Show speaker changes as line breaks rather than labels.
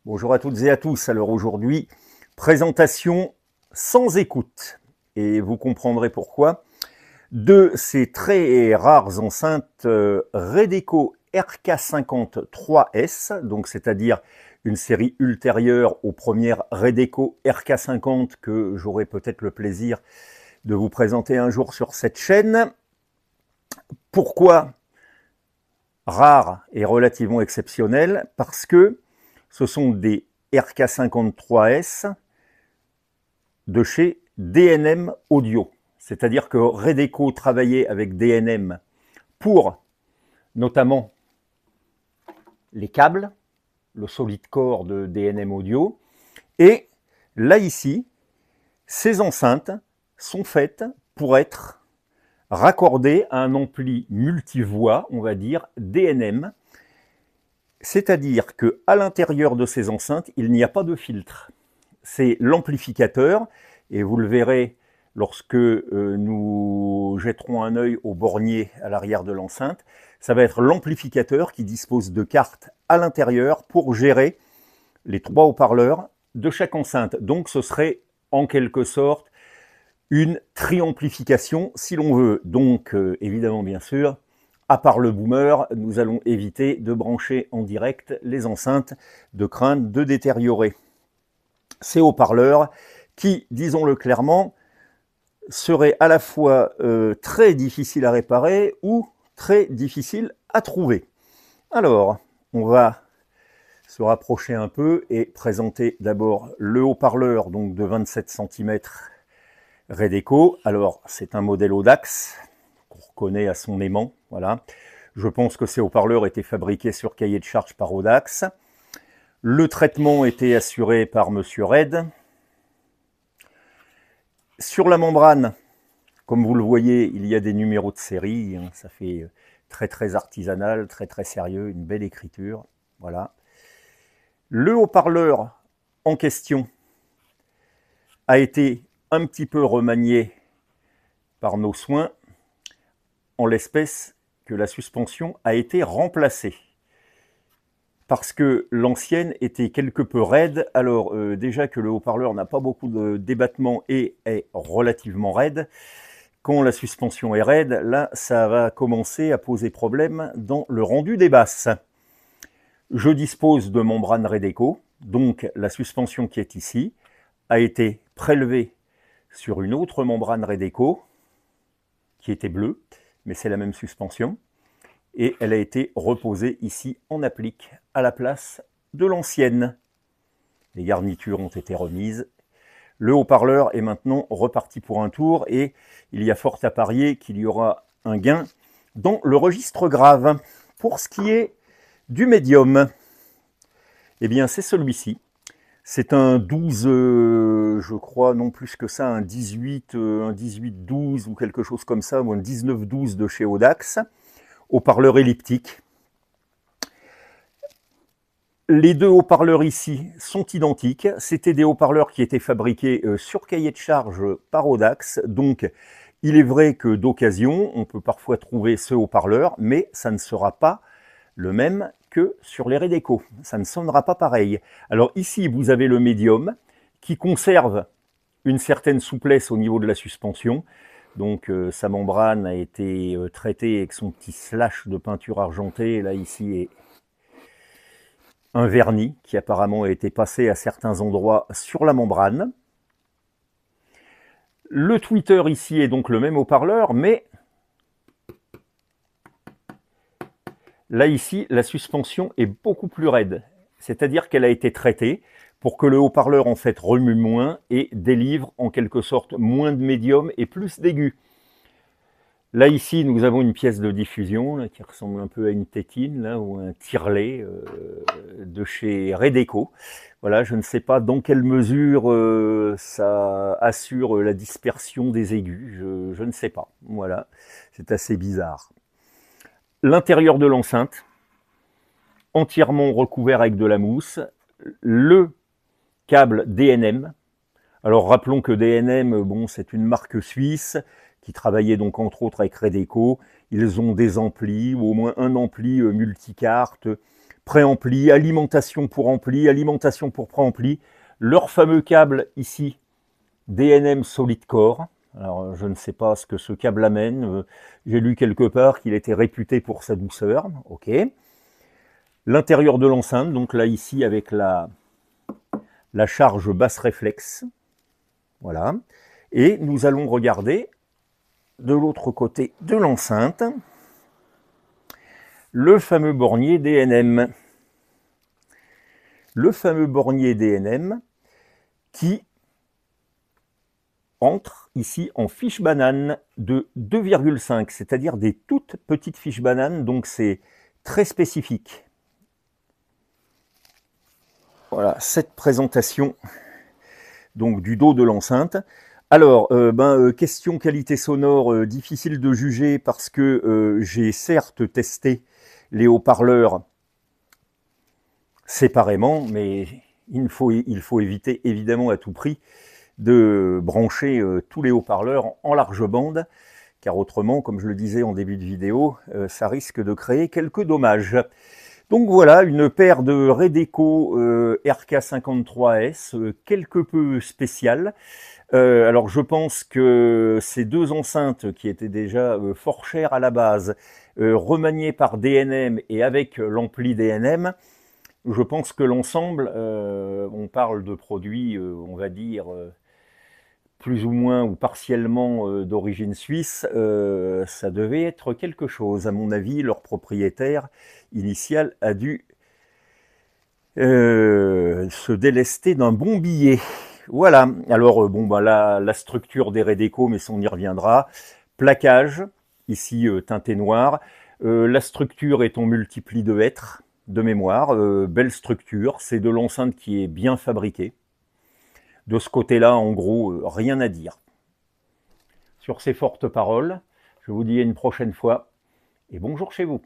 Bonjour à toutes et à tous. Alors aujourd'hui, présentation sans écoute. Et vous comprendrez pourquoi. De ces très rares enceintes Redeco RK50-3S, donc c'est-à-dire une série ultérieure aux premières Redeco RK50 que j'aurai peut-être le plaisir de vous présenter un jour sur cette chaîne. Pourquoi rare et relativement exceptionnel? Parce que ce sont des RK53S de chez DNM Audio. C'est-à-dire que Redeco travaillait avec DNM pour notamment les câbles, le solid core de DNM Audio. Et là ici, ces enceintes sont faites pour être raccordées à un ampli multivoix, on va dire DNM. C'est-à-dire qu'à l'intérieur de ces enceintes, il n'y a pas de filtre. C'est l'amplificateur, et vous le verrez lorsque nous jetterons un œil au bornier à l'arrière de l'enceinte. Ça va être l'amplificateur qui dispose de cartes à l'intérieur pour gérer les trois haut-parleurs de chaque enceinte. Donc ce serait en quelque sorte une triamplification si l'on veut. Donc évidemment bien sûr, à part le boomer, nous allons éviter de brancher en direct les enceintes de crainte de détériorer ces haut-parleurs qui, disons-le clairement, seraient à la fois très difficiles à réparer ou très difficiles à trouver. Alors, on va se rapprocher un peu et présenter d'abord le haut-parleur donc de 27 cm Redeco. Alors, c'est un modèle Audax qu'on reconnaît à son aimant. Voilà. Je pense que ces haut-parleurs étaient fabriqués sur cahier de charge par Audax. Le traitement était assuré par Monsieur Red. Sur la membrane, comme vous le voyez, il y a des numéros de série. Ça fait très artisanal, très sérieux, une belle écriture. Voilà. Le haut-parleur en question a été un petit peu remanié par nos soins, en l'espèce que la suspension a été remplacée. Parce que l'ancienne était quelque peu raide. Alors déjà que le haut-parleur n'a pas beaucoup de débattement et est relativement raide, quand la suspension est raide, là ça va commencer à poser problème dans le rendu des basses. Je dispose de membrane Redeco, donc la suspension qui est ici a été prélevée sur une autre membrane Redeco qui était bleue, mais c'est la même suspension. Et elle a été reposée ici en applique à la place de l'ancienne. Les garnitures ont été remises. Le haut-parleur est maintenant reparti pour un tour et il y a fort à parier qu'il y aura un gain dans le registre grave. Pour ce qui est du médium, eh bien c'est celui-ci. C'est un 12, je crois, non plus que ça, un 18-12 ou quelque chose comme ça, ou un 19-12 de chez Audax. Haut-parleur elliptique. Les deux haut-parleurs ici sont identiques. C'était des haut-parleurs qui étaient fabriqués sur cahier de charge par Audax. Donc, il est vrai que d'occasion, on peut parfois trouver ce haut-parleur, mais ça ne sera pas le même que sur les Redeco. Ça ne sonnera pas pareil. Alors ici, vous avez le médium qui conserve une certaine souplesse au niveau de la suspension. Donc sa membrane a été traitée avec son petit slash de peinture argentée. Là ici est un vernis qui apparemment a été passé à certains endroits sur la membrane. Le tweeter ici est donc le même haut-parleur, mais là ici la suspension est beaucoup plus raide. C'est-à-dire qu'elle a été traitée pour que le haut-parleur en fait remue moins et délivre en quelque sorte moins de médium et plus d'aigus. Là ici nous avons une pièce de diffusion là, qui ressemble un peu à une tétine là, ou un tirelet de chez Redeco. Voilà, je ne sais pas dans quelle mesure ça assure la dispersion des aigus, je ne sais pas. Voilà, c'est assez bizarre. L'intérieur de l'enceinte, entièrement recouvert avec de la mousse, le câble DNM. Alors rappelons que DNM, bon, c'est une marque suisse qui travaillait donc entre autres avec Redeco. Ils ont des amplis, ou au moins un ampli multicarte préampli, alimentation pour préampli, leur fameux câble ici, DNM Solid Core. Alors, je ne sais pas ce que ce câble amène. J'ai lu quelque part qu'il était réputé pour sa douceur. Ok. L'intérieur de l'enceinte, donc là, ici, avec la charge basse réflexe. Voilà. Et nous allons regarder de l'autre côté de l'enceinte le fameux bornier DNM. Le fameux bornier DNM qui entre ici en fiche banane de 2,5, c'est-à-dire des toutes petites fiches bananes, donc c'est très spécifique. Voilà, cette présentation donc du dos de l'enceinte. Alors, question qualité sonore, difficile de juger parce que j'ai certes testé les haut-parleurs séparément, mais il faut éviter évidemment à tout prix de brancher tous les haut-parleurs en large bande, car autrement, comme je le disais en début de vidéo, ça risque de créer quelques dommages. Donc voilà, une paire de Redeco RK53S, quelque peu spéciale. Alors je pense que ces deux enceintes qui étaient déjà fort chères à la base, remaniées par DNM et avec l'ampli DNM, je pense que l'ensemble, on parle de produits, on va dire, plus ou moins ou partiellement d'origine suisse, ça devait être quelque chose. À mon avis, leur propriétaire initial a dû se délester d'un bon billet. Voilà, alors la structure des Redeco, mais ça on y reviendra. Plaquage, ici teinté noir. La structure est en multipli de hêtres de mémoire. Belle structure, c'est de l'enceinte qui est bien fabriquée. De ce côté-là, en gros, rien à dire. Sur ces fortes paroles, je vous dis à une prochaine fois et bonjour chez vous.